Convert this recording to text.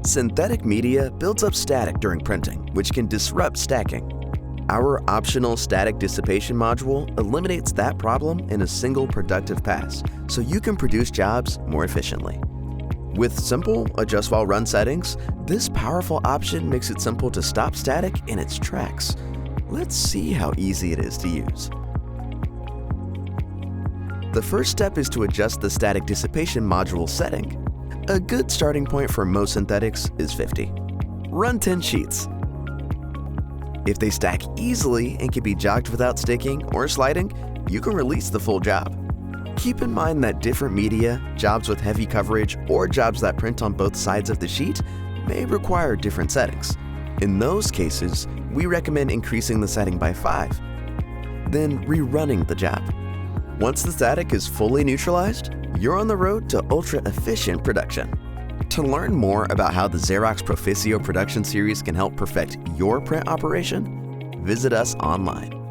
Synthetic media builds up static during printing, which can disrupt stacking. Our optional static dissipation module eliminates that problem in a single productive pass, so you can produce jobs more efficiently. With simple adjust while run settings, this powerful option makes it simple to stop static in its tracks. Let's see how easy it is to use. The first step is to adjust the static dissipation module setting. A good starting point for most synthetics is 50. Run 10 sheets. If they stack easily and can be jogged without sticking or sliding, you can release the full job. Keep in mind that different media, jobs with heavy coverage, or jobs that print on both sides of the sheet may require different settings. In those cases, we recommend increasing the setting by 5, then rerunning the job. Once the static is fully neutralized, you're on the road to ultra-efficient production. To learn more about how the Xerox Proficio production series can help perfect your print operation, visit us online.